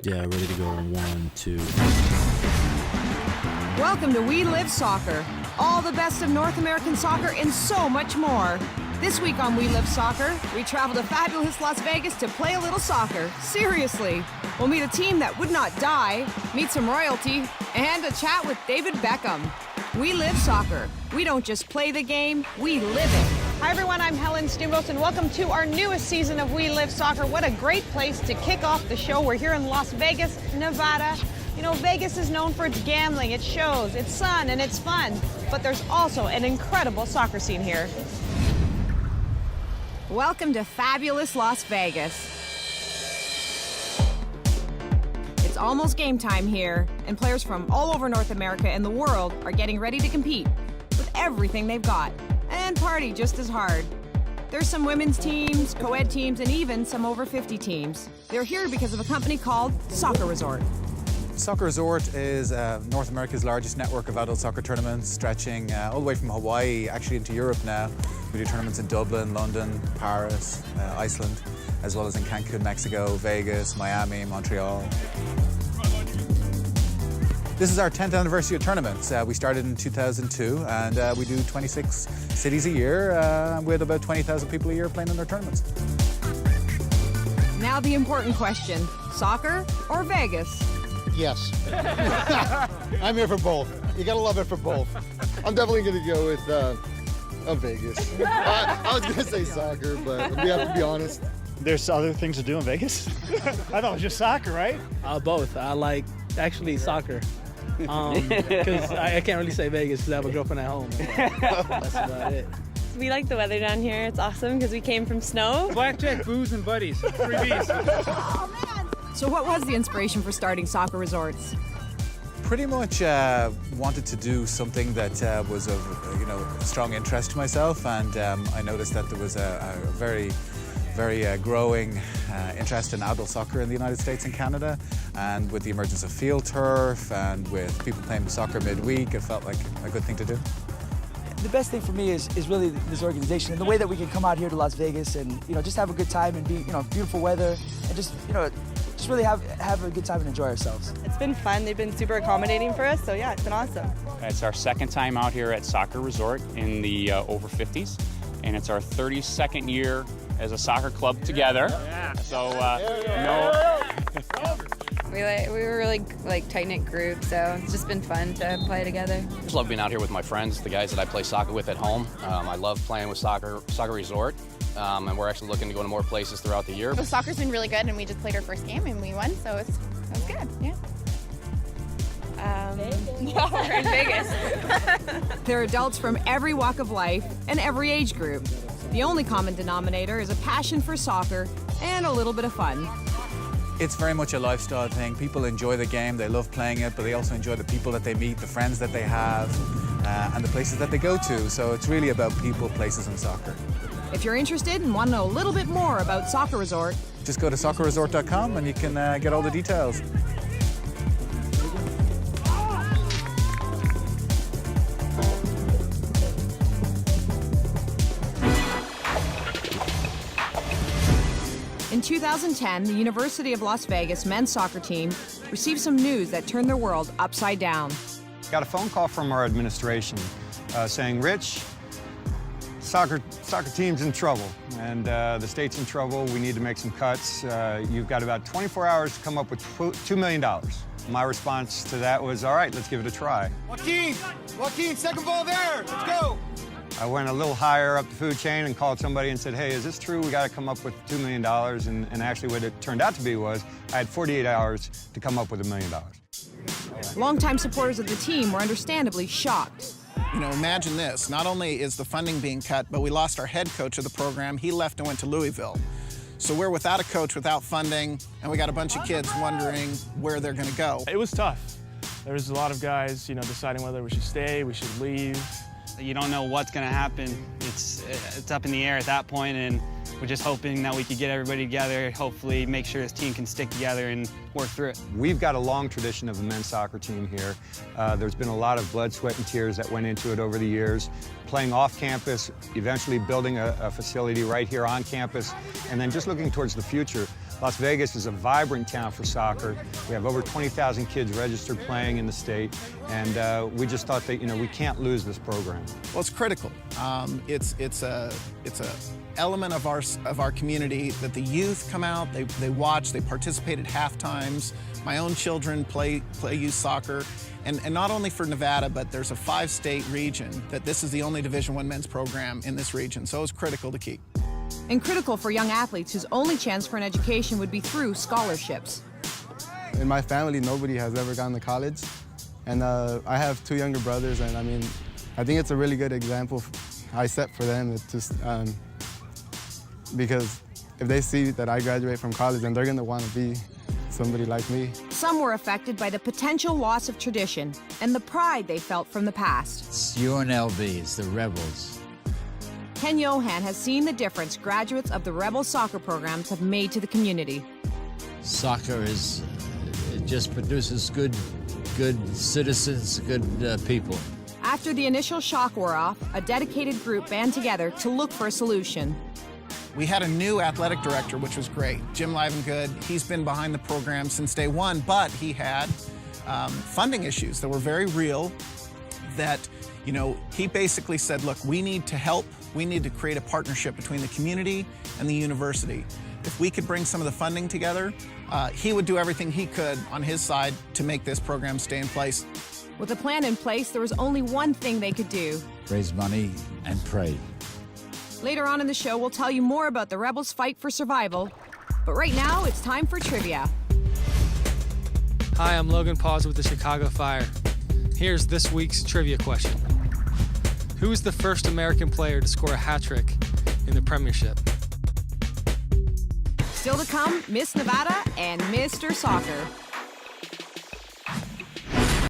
Yeah, ready to go in 1, 2. Welcome to We Live Soccer. All the best of North American soccer and so much more. This week on We Live Soccer, we travel to fabulous Las Vegas to play a little soccer. Seriously. We'll meet a team that would not die, meet some royalty, and a chat with David Beckham. We Live Soccer. We don't just play the game, we live it. Hi everyone, I'm Helen Stimos and welcome to our newest season of We Live Soccer. What a great place to kick off the show. We're here in Las Vegas, Nevada. You know, Vegas is known for its gambling, its shows, its sun, and its fun. But there's also an incredible soccer scene here. Welcome to fabulous Las Vegas. It's almost game time here, and players from all over North America and the world are getting ready to compete with everything they've got and party just as hard. There's some women's teams, co-ed teams, and even some over 50 teams. They're here because of a company called Soccer Resort. Soccer Resort is North America's largest network of adult soccer tournaments, stretching all the way from Hawaii actually into Europe now. We do tournaments in Dublin, London, Paris, Iceland, as well as in Cancun, Mexico, Vegas, Miami, Montreal. This is our 10th anniversary of tournaments. We started in 2002 and we do 26 cities a year with about 20,000 people a year playing in our tournaments. Now the important question, soccer or Vegas? Yes. I'm here for both. You gotta love it for both. I'm definitely gonna go with Vegas. I was gonna say soccer, but we have to be honest. There's other things to do in Vegas? I thought it was just soccer, right? Both. I like actually soccer. Because I can't really say Vegas because I have a girlfriend at home. That's about it. We like the weather down here. It's awesome because we came from snow. Blackjack, booze, and buddies. 3 Bs. Oh, man. So what was the inspiration for starting Soccer Resorts? Pretty much wanted to do something that was of strong interest to myself, and I noticed that there was a very growing interest in adult soccer in the United States and Canada, and with the emergence of field turf and with people playing soccer midweek, it felt like a good thing to do. The best thing for me is really this organization and the way that we can come out here to Las Vegas and just have a good time and be beautiful weather and just really have a good time and enjoy ourselves. It's been fun. They've been super accommodating for us, so yeah, it's been awesome. It's our second time out here at Soccer Resort in the over 50s, and it's our 32nd year as a soccer club together. So We were really tight-knit group, so it's just been fun to play together. I just love being out here with my friends, the guys that I play soccer with at home. I love playing with Soccer Resort, and we're actually looking to go to more places throughout the year. The soccer's been really good, and we just played our first game and we won, so it was good, yeah. Yeah, we're in Vegas. There are adults from every walk of life and every age group. The only common denominator is a passion for soccer and a little bit of fun. It's very much a lifestyle thing. People enjoy the game, they love playing it, but they also enjoy the people that they meet, the friends that they have, and the places that they go to. So it's really about people, places, and soccer. If you're interested and want to know a little bit more about Soccer Resort, just go to soccerresort.com and you can get all the details. In 2010, the University of Las Vegas men's soccer team received some news that turned their world upside down. Got a phone call from our administration saying, Rich, soccer team's in trouble, and the state's in trouble. We need to make some cuts. You've got about 24 hours to come up with $2 million. My response to that was, all right, let's give it a try. Joaquin, second ball there. Let's go. I went a little higher up the food chain and called somebody and said, hey, is this true? We got to come up with $2 million. And actually what it turned out to be was I had 48 hours to come up with $1 million. Longtime supporters of the team were understandably shocked. Imagine this. Not only is the funding being cut, but we lost our head coach of the program. He left and went to Louisville. So we're without a coach, without funding, and we got a bunch of kids wondering where they're going to go. It was tough. There was a lot of guys, deciding whether we should stay, we should leave. You don't know what's going to happen. It's up in the air at that point, and we're just hoping that we could get everybody together, hopefully make sure this team can stick together and work through it. We've got a long tradition of the men's soccer team here. There's been a lot of blood, sweat, and tears that went into it over the years. Playing off campus, eventually building a facility right here on campus, and then just looking towards the future. Las Vegas is a vibrant town for soccer. We have over 20,000 kids registered playing in the state, and we just thought that, you know, we can't lose this program. Well, it's critical. It's a element of our community that the youth come out, they watch, they participate at half times. My own children play youth soccer, and not only for Nevada, but there's a 5-state region that this is the only Division I men's program in this region, so it's critical to keep. And critical for young athletes whose only chance for an education would be through scholarships. In my family, nobody has ever gone to college, and I have 2 younger brothers, and I mean, I think it's a really good example I set for them. It's just because if they see that I graduate from college, then they're going to want to be somebody like me. Some were affected by the potential loss of tradition and the pride they felt from the past. It's UNLV, it's the Rebels. Ken Johan has seen the difference graduates of the Rebel soccer programs have made to the community. Soccer is, it just produces good citizens, good people. After the initial shock wore off, a dedicated group band together to look for a solution. We had a new athletic director, which was great, Jim Livengood. He's been behind the program since day one, but he had funding issues that were very real that, you know, he basically said, look, we need to help. We need to create a partnership between the community and the university. If we could bring some of the funding together, he would do everything he could on his side to make this program stay in place. With a plan in place, there was only one thing they could do. Raise money and pray. Later on in the show, we'll tell you more about the Rebels' fight for survival. But right now, it's time for trivia. Hi, I'm Logan Paws with the Chicago Fire. Here's this week's trivia question. Who was the first American player to score a hat trick in the Premiership? Still to come, Miss Nevada and Mr. Soccer.